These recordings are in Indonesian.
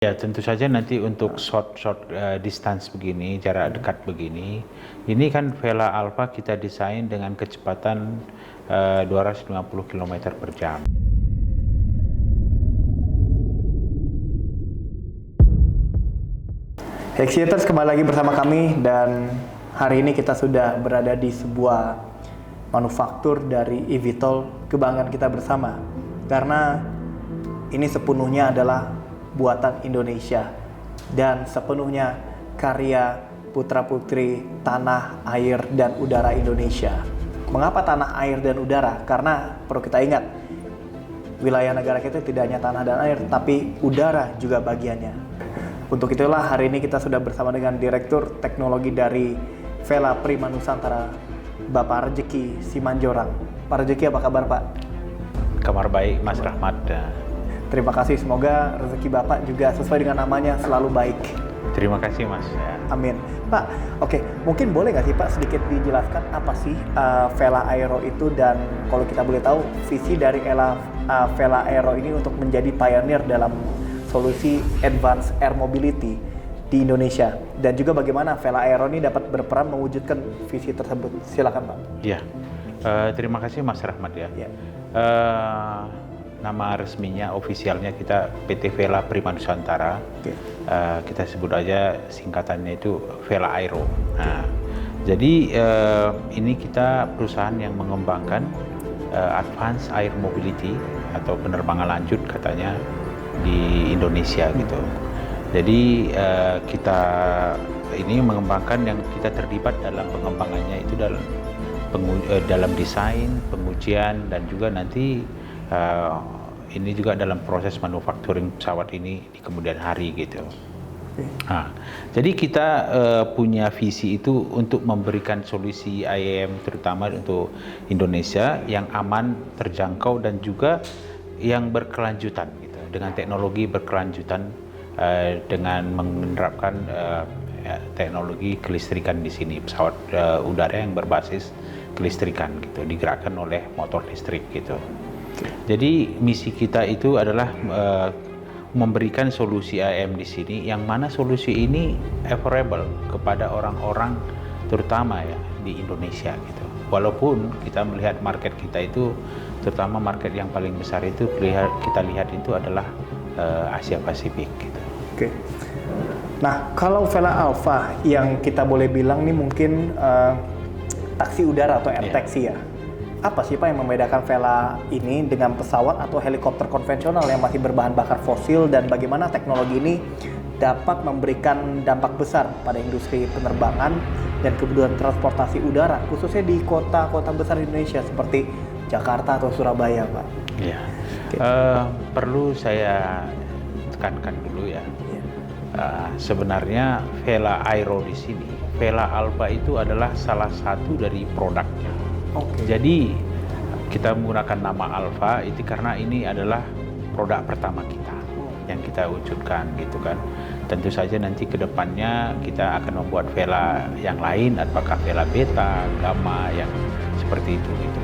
Ya, tentu saja nanti untuk short distance begini, jarak dekat begini, ini kan Vela Alpha kita desain dengan kecepatan 250 km per jam. Exciators kembali lagi bersama kami, dan hari ini kita sudah berada di sebuah manufaktur dari eVTOL, kebanggaan kita bersama, karena ini sepenuhnya adalah buatan Indonesia dan sepenuhnya karya putra-putri tanah, air, dan udara Indonesia. Mengapa tanah, air, dan udara? Karena perlu kita ingat, wilayah negara kita tidak hanya tanah dan air, tapi udara juga bagiannya. Untuk itulah hari ini kita sudah bersama dengan Direktur Teknologi dari Vela Prima Nusantara, Bapak Rezeki Simanjorang. Pak Rezeki, apa kabar Pak? Kabar baik, Mas Rahmat. Terima kasih, semoga rezeki Bapak juga sesuai dengan namanya selalu baik. Terima kasih, Mas. Amin. Pak, oke, mungkin boleh nggak sih Pak sedikit dijelaskan apa sih Vela Aero itu, dan kalau kita boleh tahu visi dari Vela Aero ini untuk menjadi pioneer dalam solusi advanced air mobility di Indonesia, dan juga bagaimana Vela Aero ini dapat berperan mewujudkan visi tersebut. Silakan Pak. Ya, terima kasih Mas Rahmat ya. Nama resminya, ofisialnya kita PT Vela Prima Nusantara. Kita sebut aja singkatannya itu Vela Aero. Nah, jadi ini kita perusahaan yang mengembangkan advanced air mobility atau penerbangan lanjut katanya di Indonesia gitu. Jadi kita ini mengembangkan, yang kita terlibat dalam pengembangannya itu dalam desain, pengujian, dan juga nanti ini juga dalam proses manufacturing pesawat ini di kemudian hari gitu. Nah, jadi kita punya visi itu untuk memberikan solusi IAM terutama untuk Indonesia yang aman, terjangkau, dan juga yang berkelanjutan gitu, dengan teknologi berkelanjutan, dengan menerapkan teknologi kelistrikan di sini, pesawat udara yang berbasis kelistrikan gitu, digerakkan oleh motor listrik gitu. Jadi misi kita itu adalah memberikan solusi IAM di sini, yang mana solusi ini affordable kepada orang-orang terutama ya di Indonesia gitu. Walaupun kita melihat market kita itu, terutama market yang paling besar itu kita lihat itu adalah Asia Pasifik gitu. Oke. Nah, kalau Vela Alpha yang kita boleh bilang nih mungkin taksi udara atau air taxi ya. Apa sih Pak yang membedakan Vela ini dengan pesawat atau helikopter konvensional yang masih berbahan bakar fosil, dan bagaimana teknologi ini dapat memberikan dampak besar pada industri penerbangan dan kebutuhan transportasi udara, khususnya di kota-kota besar di Indonesia seperti Jakarta atau Surabaya, Pak? Iya. Perlu saya tekankan dulu ya. Sebenarnya Vela Aero di sini, Vela Alpha itu adalah salah satu dari produknya. Jadi kita menggunakan nama Alpha itu karena ini adalah produk pertama kita yang kita wujudkan gitu kan. Tentu saja nanti ke depannya kita akan membuat Vela yang lain, apakah Vela Beta, Gamma, yang seperti itu gitu.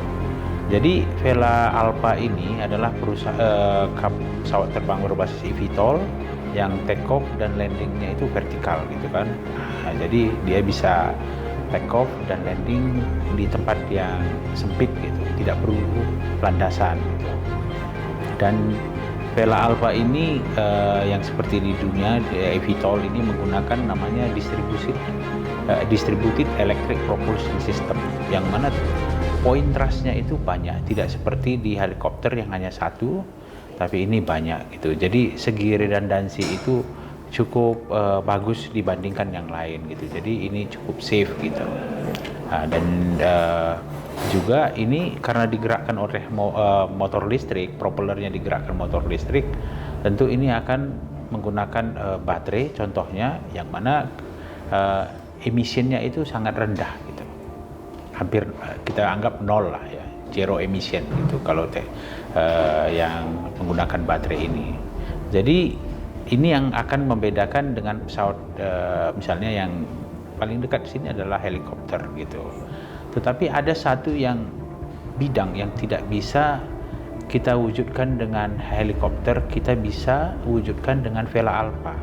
Jadi Vela Alpha ini adalah pesawat terbang berbasis eVTOL yang take off dan landingnya itu vertikal gitu kan. Nah, jadi dia bisa take off dan landing di tempat yang sempit gitu, tidak perlu landasan gitu. Dan Vela Alpha ini yang seperti di dunia eVTOL ini menggunakan namanya distributed electric propulsion system, yang mana point thrust-nya itu banyak, tidak seperti di helikopter yang hanya satu, tapi ini banyak gitu. Jadi segi redundansi itu cukup bagus dibandingkan yang lain gitu. Jadi ini cukup safe gitu. Dan juga ini karena digerakkan oleh motor listrik, propellernya digerakkan motor listrik, tentu ini akan menggunakan baterai contohnya, yang mana emisinya itu sangat rendah gitu. Hampir kita anggap nol lah ya, zero emission gitu kalau yang menggunakan baterai ini. Jadi ini yang akan membedakan dengan pesawat misalnya yang paling dekat di sini adalah helikopter gitu. Tetapi ada satu bidang yang tidak bisa kita wujudkan dengan helikopter, kita bisa wujudkan dengan Vela Alpha.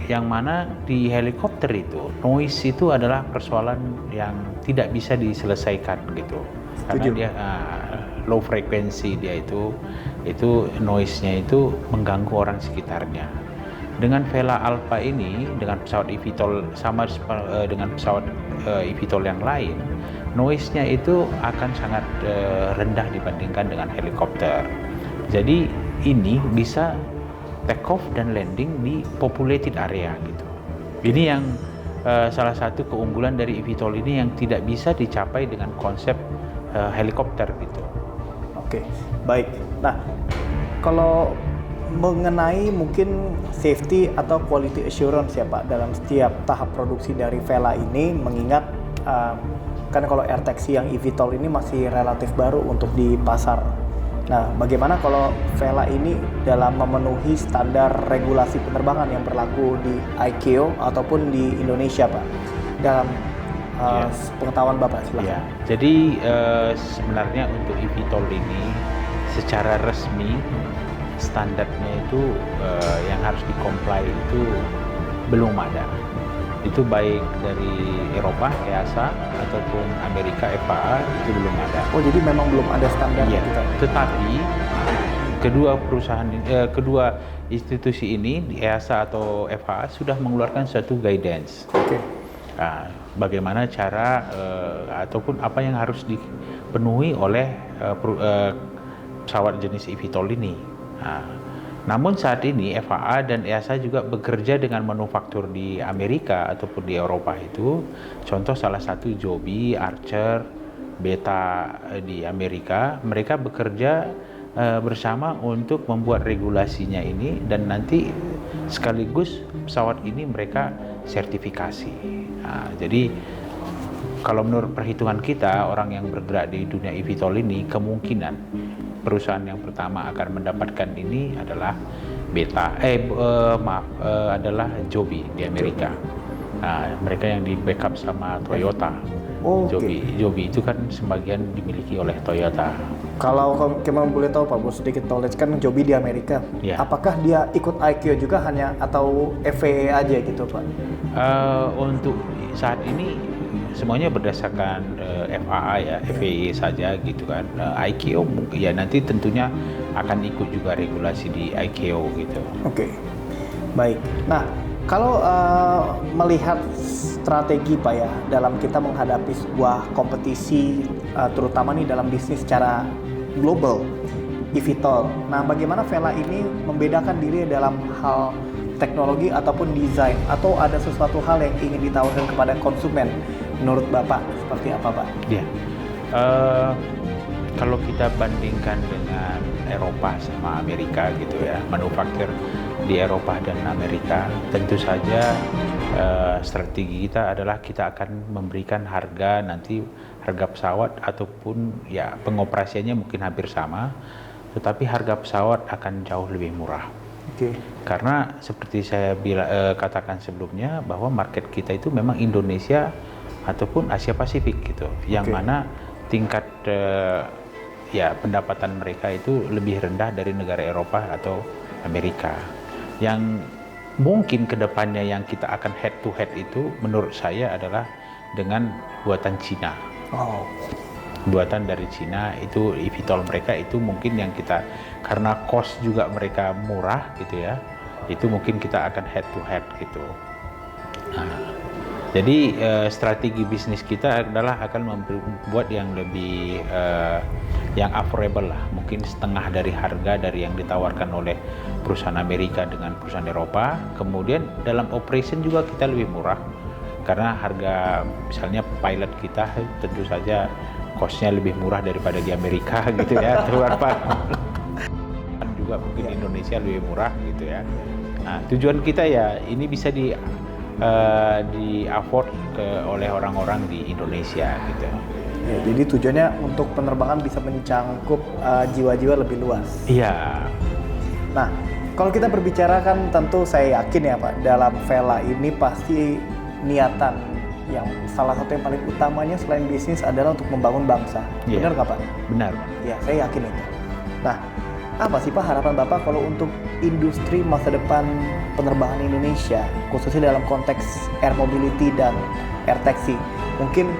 Yang mana di helikopter itu noise itu adalah persoalan yang tidak bisa diselesaikan gitu. Karena dia low frekuensi dia itu noise-nya itu mengganggu orang sekitarnya. Dengan Vela Alpha ini, dengan pesawat eVTOL sama dengan pesawat eVTOL yang lain, noise-nya itu akan sangat rendah dibandingkan dengan helikopter. Jadi ini bisa take off dan landing di populated area gitu. Ini yang salah satu keunggulan dari eVTOL ini yang tidak bisa dicapai dengan konsep helikopter gitu. Oke, baik. Nah, kalau mengenai mungkin safety atau quality assurance ya Pak dalam setiap tahap produksi dari Vela ini, mengingat kan kalau air taxi yang eVTOL ini masih relatif baru untuk di pasar. Nah, bagaimana kalau Vela ini dalam memenuhi standar regulasi penerbangan yang berlaku di ICAO ataupun di Indonesia, Pak? Dalam pengetahuan Bapak, silakan. Ya. Jadi sebenarnya untuk eVTOL ini secara resmi standarnya itu yang harus di-comply itu belum ada. Itu baik dari Eropa, EASA, ataupun Amerika, FAA, itu belum ada. Oh, jadi memang belum ada standar kita. Tetapi kedua institusi ini, EASA atau FAA, sudah mengeluarkan suatu guidance. Oke. Bagaimana cara ataupun apa yang harus dipenuhi oleh pesawat jenis eVTOL ini. Namun saat ini FAA dan EASA juga bekerja dengan manufaktur di Amerika ataupun di Eropa itu. Contoh salah satu Joby, Archer, Beta di Amerika. Mereka bekerja bersama untuk membuat regulasinya ini dan nanti sekaligus pesawat ini mereka sertifikasi. Jadi kalau menurut perhitungan kita, orang yang bergerak di dunia eVTOL ini kemungkinan perusahaan yang pertama akan mendapatkan ini adalah adalah Joby di Amerika. Mereka yang di backup sama Toyota. Joby itu kan sebagian dimiliki oleh Toyota. Kalau kalian boleh tahu Pak, sedikit knowledge, kan Joby di Amerika. Ya. Apakah dia ikut ICAO juga hanya atau FAA aja gitu Pak? Untuk saat ini semuanya berdasarkan FAA ya, FAA saja gitu kan. ICAO ya nanti tentunya akan ikut juga regulasi di ICAO gitu. Oke. Baik. Nah, kalau melihat strategi Pak ya dalam kita menghadapi sebuah kompetisi terutama nih dalam bisnis secara global eVTOL. Nah, bagaimana Vela ini membedakan diri dalam hal teknologi ataupun desain, atau ada sesuatu hal yang ingin ditawarkan kepada konsumen menurut Bapak seperti apa Pak? Ya, kalau kita bandingkan dengan Eropa sama Amerika gitu ya, manufaktur di Eropa dan Amerika, tentu saja strategi kita adalah kita akan memberikan harga pesawat ataupun ya pengoperasiannya mungkin hampir sama, tetapi harga pesawat akan jauh lebih murah. Karena seperti saya katakan sebelumnya bahwa market kita itu memang Indonesia ataupun Asia Pasifik gitu, yang mana tingkat pendapatan mereka itu lebih rendah dari negara Eropa atau Amerika. Yang mungkin kedepannya yang kita akan head to head itu menurut saya adalah dengan buatan Cina. Buatan dari Cina itu eVTOL mereka itu mungkin yang kita, karena cost juga mereka murah gitu ya, itu mungkin kita akan head to head gitu. Jadi strategi bisnis kita adalah akan membuat yang lebih yang affordable lah, mungkin setengah dari harga dari yang ditawarkan oleh perusahaan Amerika dengan perusahaan Eropa. Kemudian dalam operation juga kita lebih murah karena harga misalnya pilot kita tentu saja cost-nya lebih murah daripada di Amerika gitu ya, juga mungkin Indonesia lebih murah gitu ya. Nah, tujuan kita ya ini bisa di afford oleh orang-orang di Indonesia gitu. Ya, jadi tujuannya untuk penerbangan bisa mencangkup jiwa-jiwa lebih luas. Iya. Nah, kalau kita berbicara kan tentu saya yakin ya Pak, dalam Vela ini pasti niatan yang salah satu yang paling utamanya selain bisnis adalah untuk membangun bangsa. Yeah. Benar nggak Pak? Benar. Ya, saya yakin itu. Nah, apa sih Pak harapan Bapak kalau untuk industri masa depan penerbangan Indonesia, khususnya dalam konteks air mobility dan air taxi? Mungkin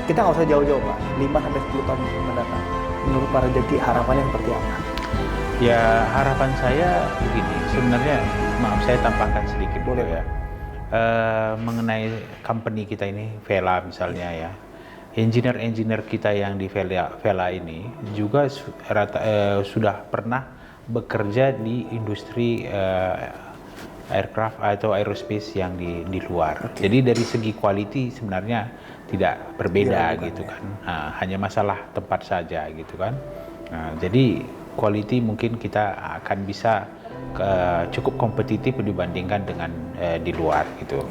kita nggak usah jauh-jauh Pak, 5-10 tahun mendatang. Menurut Pak Rejeki, harapannya seperti apa? Ya, harapan saya begini, sebenarnya maaf saya tambahkan sedikit Boleh, ya. Mengenai company kita ini, Vela misalnya ya. Engineer kita yang di Vela ini juga sudah pernah bekerja di industri aircraft atau aerospace yang di luar. Jadi dari segi quality sebenarnya tidak berbeda gitu kan. Hanya masalah tempat saja gitu kan. Jadi quality mungkin kita akan bisa cukup kompetitif dibandingkan dengan di luar gitu.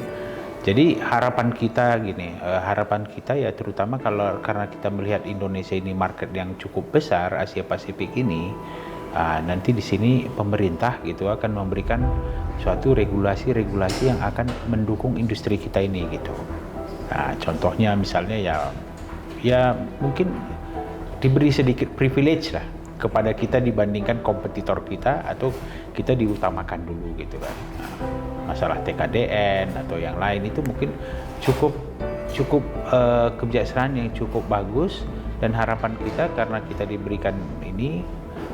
Jadi harapan kita gini, harapan kita ya terutama karena kita melihat Indonesia ini market yang cukup besar, Asia Pasifik ini, nanti di sini pemerintah gitu akan memberikan suatu regulasi-regulasi yang akan mendukung industri kita ini gitu. Nah, contohnya misalnya ya mungkin diberi sedikit privilege lah kepada kita dibandingkan kompetitor kita atau kita diutamakan dulu gitu kan. Masalah TKDN atau yang lain itu mungkin cukup kebijaksanaan yang cukup bagus, dan harapan kita karena kita diberikan ini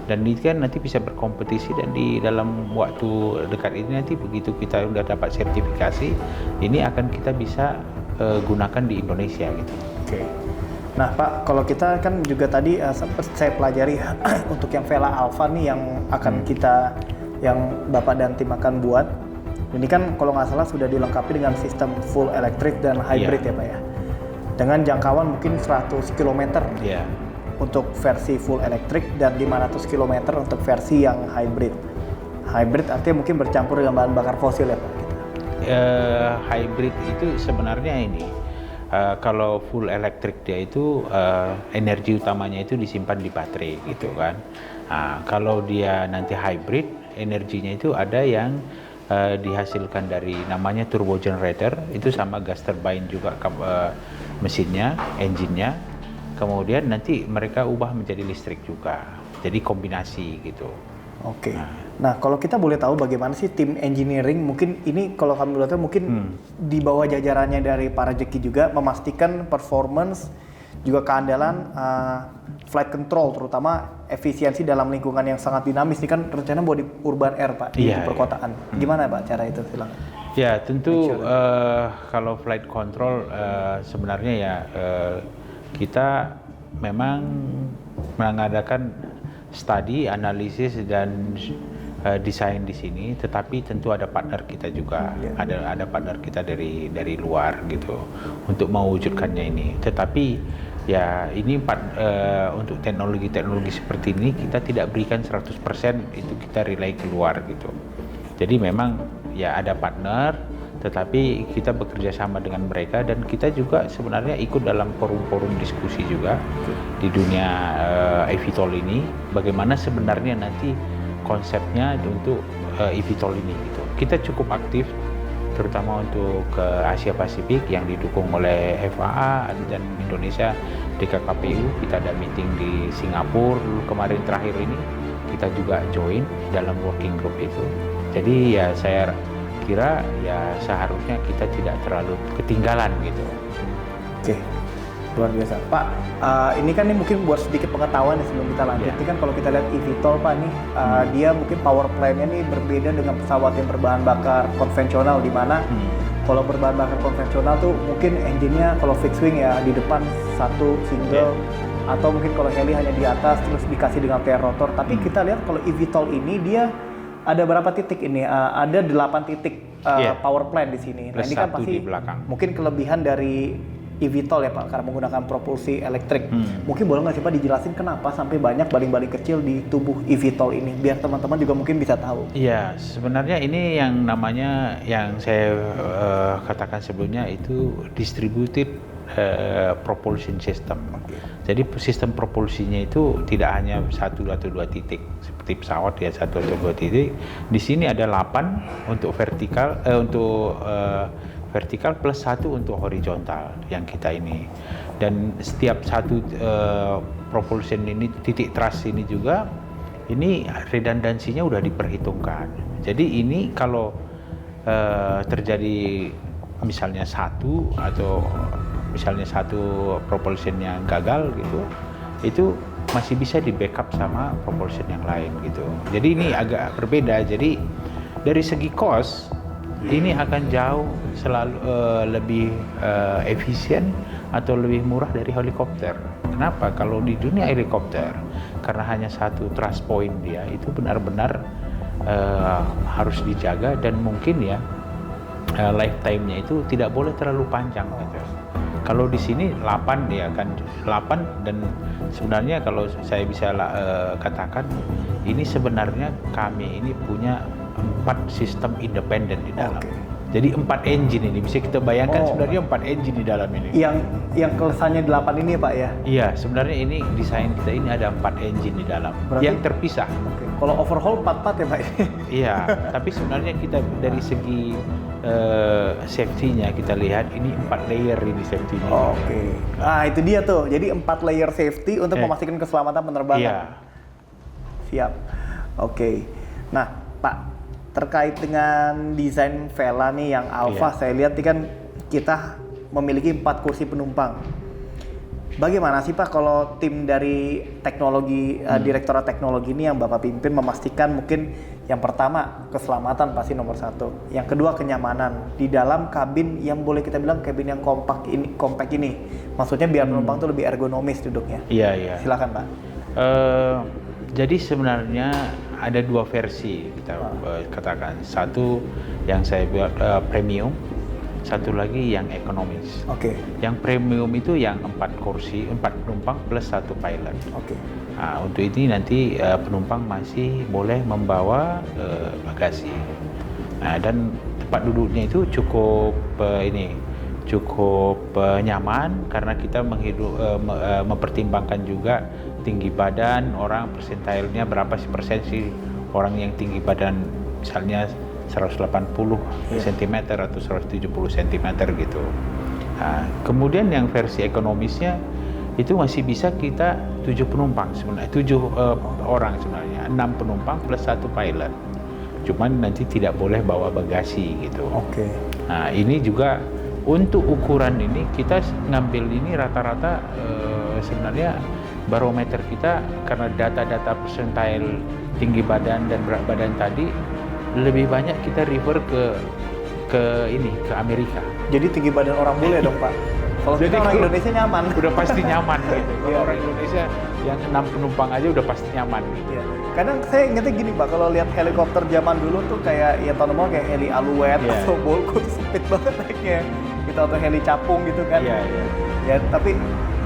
dan ini kan nanti bisa berkompetisi, dan di dalam waktu dekat ini nanti begitu kita sudah dapat sertifikasi ini akan kita bisa gunakan di Indonesia gitu. Oke. Nah Pak, kalau kita kan juga tadi sempat saya pelajari untuk yang Vela Alpha nih yang akan yang Bapak dan tim akan buat. Ini kan kalau nggak salah sudah dilengkapi dengan sistem full electric dan hybrid ya Pak ya. Dengan jangkauan mungkin 100 km untuk versi full electric dan 500 km untuk versi yang hybrid. Hybrid artinya mungkin bercampur dengan bahan bakar fosil ya Pak? Hybrid itu sebenarnya ini, kalau full electric dia itu energi utamanya itu disimpan di baterai gitu kan. Kalau dia nanti hybrid, energinya itu ada yang dihasilkan dari namanya turbo generator, itu sama gas turbine juga mesinnya, engine-nya. Kemudian nanti mereka ubah menjadi listrik juga. Jadi kombinasi gitu. Oke. Nah, kalau kita boleh tahu bagaimana sih tim engineering, mungkin ini kalau kami lihat mungkin di bawah jajarannya dari Pak Rejeki juga memastikan performance juga keandalan flight control, terutama efisiensi dalam lingkungan yang sangat dinamis. Ini kan rencana buat di urban air Pak, di perkotaan. Gimana Pak cara itu? Silakan. Ya tentu kalau flight control sebenarnya ya kita memang mengadakan studi, analisis dan desain di sini, tetapi tentu ada partner kita juga, ada partner kita dari luar gitu untuk mewujudkannya ini. Tetapi ya ini untuk teknologi seperti ini kita tidak berikan 100% itu kita rely keluar gitu. Jadi memang ya ada partner, tetapi kita bekerja sama dengan mereka, dan kita juga sebenarnya ikut dalam forum-forum diskusi juga di dunia eVTOL ini, bagaimana sebenarnya nanti konsepnya untuk eVTOL ini gitu. Kita cukup aktif terutama untuk ke Asia Pasifik yang didukung oleh FAA dan Indonesia DKKPU. Kita ada meeting di Singapura kemarin terakhir ini, kita juga join dalam working group itu. Jadi ya saya kira ya seharusnya kita tidak terlalu ketinggalan gitu. Oke, luar biasa Pak. Ini kan mungkin buat sedikit pengetahuan sebelum kita lanjut. Ini kan kalau kita lihat eVTOL Pak nih, dia mungkin power plant-nya nih berbeda dengan pesawat yang berbahan bakar konvensional, di mana kalau berbahan bakar konvensional tuh mungkin engine-nya kalau fixed wing ya di depan satu single, atau mungkin kalau heli hanya di atas terus dikasih dengan tail rotor. Tapi kita lihat kalau eVTOL ini dia ada berapa titik ini? Ada 8 titik power plant di sini. Nah, ini kan pasti mungkin kelebihan dari eVTOL ya Pak, karena menggunakan propulsi elektrik. Mungkin boleh nggak sih Pak dijelasin kenapa sampai banyak baling-baling kecil di tubuh eVTOL ini, biar teman-teman juga mungkin bisa tahu. Iya, sebenarnya ini yang namanya yang saya katakan sebelumnya itu distributed propulsion system. Jadi sistem propulsinya itu tidak hanya 1 atau 2 titik seperti pesawat ya, 1 atau 2 titik. Di sini ada 8 untuk vertikal vertikal plus 1 untuk horizontal yang kita ini. Dan setiap satu propulsion ini, titik thrust ini juga ini redundansinya udah diperhitungkan. Jadi ini kalau terjadi misalnya satu atau misalnya satu propulsion yang gagal gitu, itu masih bisa di backup sama propulsion yang lain gitu. Jadi ini agak berbeda. Jadi dari segi cost ini akan jauh selalu lebih efisien atau lebih murah dari helikopter. Kenapa? Kalau di dunia helikopter, karena hanya satu thrust point dia, itu benar-benar harus dijaga dan mungkin ya lifetime-nya itu tidak boleh terlalu panjang gitu. Kalau di sini 8 ya kan 8 dan sebenarnya kalau saya bisa katakan ini sebenarnya kami ini punya 4 sistem independen di dalam. Jadi 4 engine ini bisa kita bayangkan sebenarnya 4 engine di dalam ini. Yang kelesannya 8 ini Pak ya? Iya, sebenarnya ini desain kita ini ada 4 engine di dalam. Berarti, yang terpisah. Kalau overhaul 4 ya Pak? Iya, tapi sebenarnya kita dari segi safety-nya kita lihat ini 4 layer ini safety-nya. Nah itu dia tuh, jadi 4 layer safety untuk memastikan keselamatan penerbangan. Iya. Siap. Nah Pak, terkait dengan desain Vela nih yang Alpha, saya lihat nih kan kita memiliki 4 kursi penumpang. Bagaimana sih Pak kalau tim dari teknologi, Direktorat Teknologi ini yang Bapak pimpin memastikan mungkin yang pertama keselamatan pasti nomor 1, yang kedua kenyamanan di dalam kabin yang boleh kita bilang kabin yang compact ini, maksudnya biar penumpang tuh lebih ergonomis duduknya. Iya. Silakan Pak. Jadi sebenarnya ada 2 versi kita katakan, satu yang saya buat premium, satu lagi yang ekonomis. Yang premium itu yang 4 kursi, 4 penumpang plus 1 pilot. Nah, untuk ini nanti penumpang masih boleh membawa bagasi. Nah, dan tempat duduknya itu cukup nyaman karena kita mempertimbangkan juga tinggi badan orang, persentilenya berapa persen sih orang yang tinggi badan misalnya 180 cm atau 170 cm gitu. Nah, kemudian yang versi ekonomisnya itu masih bisa kita 7 penumpang sebenarnya, 7 orang sebenarnya, 6 penumpang plus 1 pilot. Cuman nanti tidak boleh bawa bagasi gitu. Nah, ini juga untuk ukuran ini kita ngambil ini rata-rata sebenarnya barometer kita karena data-data persentil tinggi badan dan berat badan tadi lebih banyak kita refer ke Amerika. Jadi tinggi badan orang bule dong Pak. Kalau kita orang Indonesia nyaman. Udah pasti nyaman gitu. Kalau orang Indonesia yang 6 penumpang aja udah pasti nyaman gitu. Kadang saya ingetnya gini Pak, kalau lihat helikopter zaman dulu tuh kayak kayak heli Alouette atau Bolko tuh sempit banget naiknya. Gitu, atau heli capung gitu kan. Ya, tapi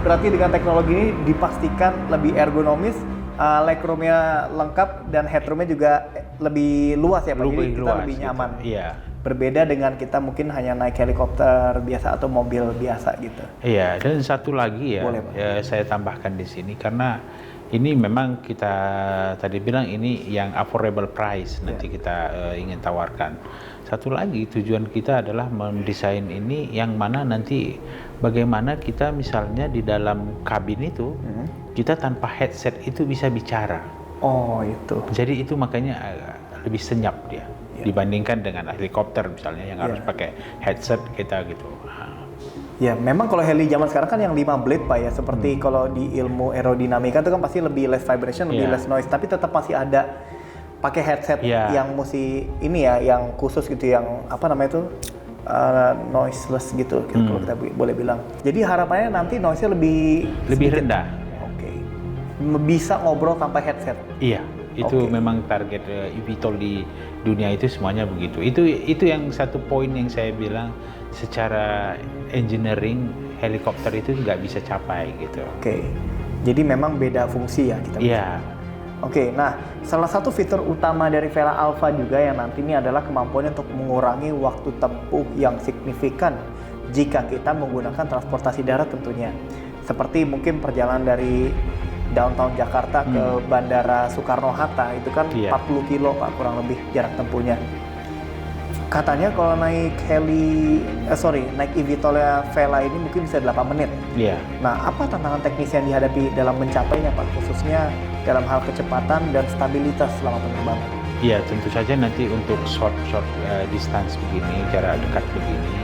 berarti dengan teknologi ini dipastikan lebih ergonomis, legroomnya lengkap dan headroomnya juga lebih luas ya Pak. Jadi kita lebih nyaman. Berbeda dengan kita mungkin hanya naik helikopter biasa atau mobil biasa gitu. Iya, dan satu lagi saya tambahkan di sini karena ini memang kita tadi bilang ini yang affordable price nanti kita ingin tawarkan. Satu lagi tujuan kita adalah mendesain ini yang mana nanti bagaimana kita misalnya di dalam kabin itu kita tanpa headset itu bisa bicara. Jadi itu makanya lebih senyap dia. Dibandingkan dengan helikopter misalnya yang harus pakai headset kita gitu. Ya, memang kalau heli zaman sekarang kan yang 5 blade Pak ya, seperti kalau di ilmu aerodinamika itu kan pasti lebih less vibration, lebih less noise, tapi tetap masih ada pakai headset yang mesti ini ya, yang khusus gitu, yang apa namanya itu noiseless gitu, kalau kita boleh bilang. Jadi harapannya nanti noise-nya lebih rendah. Bisa ngobrol tanpa headset. Iya. Itu memang target eVTOL di dunia itu semuanya begitu. Itu yang satu poin yang saya bilang secara engineering helikopter itu nggak bisa capai gitu. Jadi memang beda fungsi ya kita. Nah salah satu fitur utama dari Vela Alpha juga yang nanti ini adalah kemampuannya untuk mengurangi waktu tempuh yang signifikan jika kita menggunakan transportasi darat tentunya. Seperti mungkin perjalanan dari downtown Jakarta ke Bandara Soekarno-Hatta itu kan 40 kilo Pak kurang lebih jarak tempuhnya. Katanya kalau naik naik eVTOL-nya Vela ini mungkin bisa 8 menit. Nah, apa tantangan teknis yang dihadapi dalam mencapainya Pak, khususnya dalam hal kecepatan dan stabilitas selama penerbangan? Iya, tentu saja nanti untuk short distance begini, jarak dekat begini,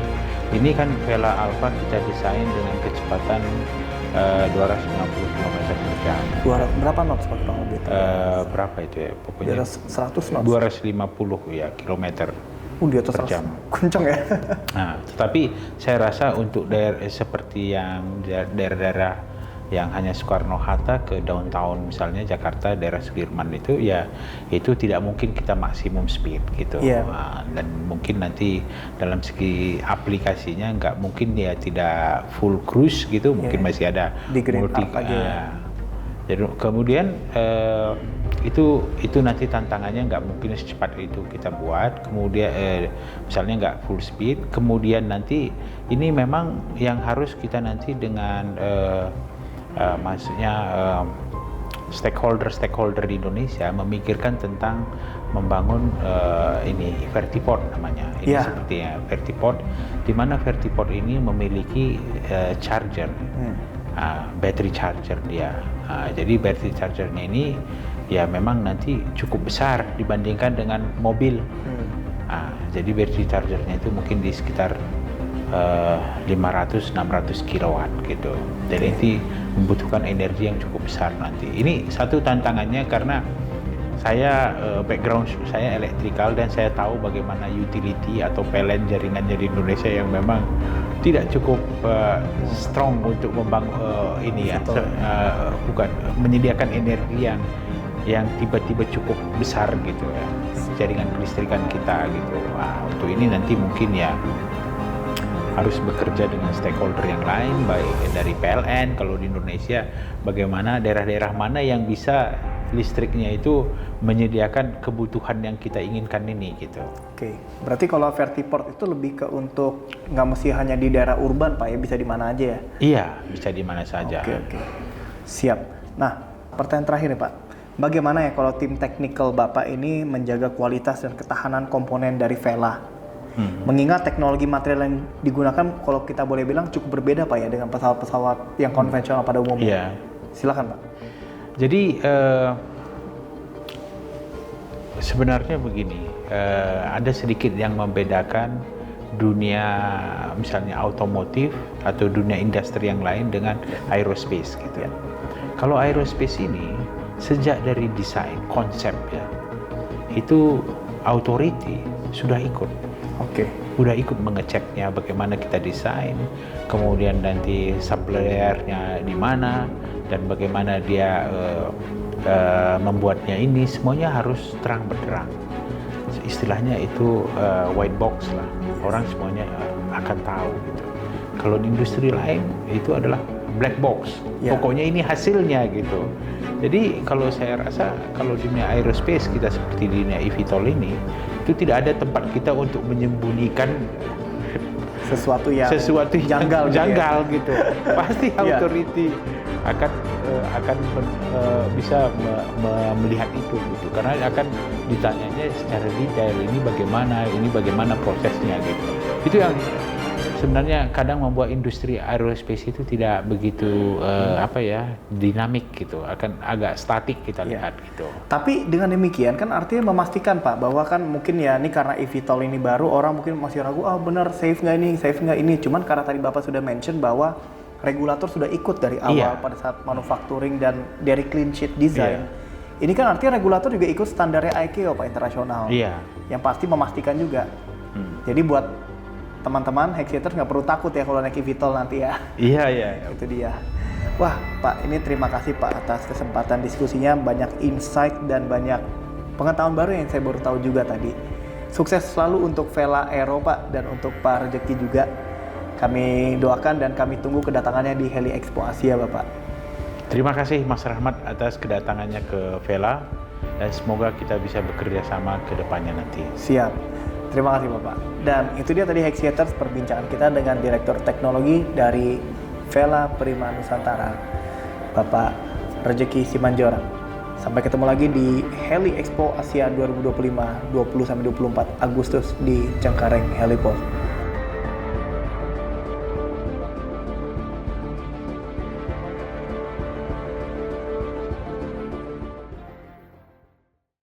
ini kan Vela Alpha kita desain dengan kecepatan 250 km per jam. Berapa knots Pak kurang lebih? Berapa itu ya? Di Pokoknya atas 100 knots? 250 ya kilometer Di atas per jam. Kenceng ya? Nah, tetapi saya rasa untuk daerah seperti yang daerah-daerah yang hanya Soekarno-Hatta ke downtown misalnya Jakarta, daerah Sudirman itu ya itu tidak mungkin kita maksimum speed gitu. Yeah. Dan mungkin nanti dalam segi aplikasinya nggak mungkin ya tidak full cruise gitu, mungkin masih ada di Green Park aja ya. Jadi kemudian itu nanti tantangannya nggak mungkin secepat itu kita buat. Kemudian misalnya nggak full speed. Kemudian nanti ini memang yang harus kita nanti dengan maksudnya stakeholder di Indonesia memikirkan tentang membangun ini vertiport namanya. Ini sepertinya vertiport, di mana vertiport ini memiliki charger, battery charger dia. Jadi battery chargernya ini ya memang nanti cukup besar dibandingkan dengan mobil. Jadi battery chargernya itu mungkin di sekitar 500-600 kilowatt gitu. Jadi ini membutuhkan energi yang cukup besar nanti. Ini satu tantangannya karena saya background saya elektrikal dan saya tahu bagaimana utility atau PLN jaringannya di Indonesia yang memang tidak cukup strong untuk membangun ini ya, bukan menyediakan energi yang tiba-tiba cukup besar gitu ya, jaringan kelistrikan kita gitu. Untuk ini nanti mungkin ya harus bekerja dengan stakeholder yang lain, baik dari PLN kalau di Indonesia, bagaimana daerah-daerah mana yang bisa listriknya itu menyediakan kebutuhan yang kita inginkan ini gitu. Oke, berarti kalau vertiport itu lebih ke untuk nggak mesti hanya di daerah urban Pak ya, bisa di mana aja ya? Iya, bisa di mana saja. Oke. Siap. Nah, pertanyaan terakhir nih Pak. Bagaimana ya kalau tim teknikal Bapak ini menjaga kualitas dan ketahanan komponen dari Vela? Mengingat teknologi material yang digunakan kalau kita boleh bilang cukup berbeda Pak ya dengan pesawat-pesawat yang konvensional pada umumnya. Silakan Pak. Jadi sebenarnya begini, ada sedikit yang membedakan dunia misalnya otomotif atau dunia industri yang lain dengan aerospace gitu ya. Kalau aerospace ini sejak dari desain konsep ya, itu authority sudah ikut. Udah ikut mengeceknya bagaimana kita desain, kemudian nanti suppliernya di mana dan bagaimana dia membuatnya, ini semuanya harus terang benderang. Istilahnya itu white box lah, orang semuanya akan tahu gitu. Kalau di industri lain itu adalah black box, pokoknya ini hasilnya gitu. Jadi kalau saya rasa kalau dunia aerospace kita seperti di dunia eVTOL ini, itu tidak ada tempat kita untuk menyembunyikan sesuatu yang janggal gitu. Pasti authority akan bisa melihat itu gitu, karena akan ditanyanya secara detail, ini bagaimana prosesnya gitu. Itu yang sebenarnya kadang membuat industri aerospace itu tidak begitu dinamik gitu, akan agak statik kita lihat gitu. Tapi dengan demikian kan artinya memastikan Pak bahwa kan mungkin ya ini karena eVTOL ini baru, orang mungkin masih ragu, benar safe nggak ini. Cuman karena tadi Bapak sudah mention bahwa regulator sudah ikut dari awal pada saat manufacturing dan dari clean sheet design. Ini kan artinya regulator juga ikut standarnya ICAO Pak internasional. Yang pasti memastikan juga. Jadi buat teman-teman Hexyaters nggak perlu takut ya kalau naik eVTOL nanti ya. Iya. Itu dia. Wah Pak, ini terima kasih Pak atas kesempatan diskusinya, banyak insight dan banyak pengetahuan baru yang saya baru tahu juga tadi. Sukses selalu untuk Vela Aero Pak, dan untuk Pak Rejeki juga. Kami doakan dan kami tunggu kedatangannya di Heli Expo Asia Bapak. Terima kasih Mas Rahmat atas kedatangannya ke Vela, dan semoga kita bisa bekerja sama ke depannya nanti. Siap. Terima kasih Bapak. Dan itu dia tadi Hexyaters perbincangan kita dengan Direktur Teknologi dari Vela Prima Nusantara, Bapak Rejeki Simanjorang. Sampai ketemu lagi di Heli Expo Asia 2025 20-24 Agustus di Cengkareng Heliport.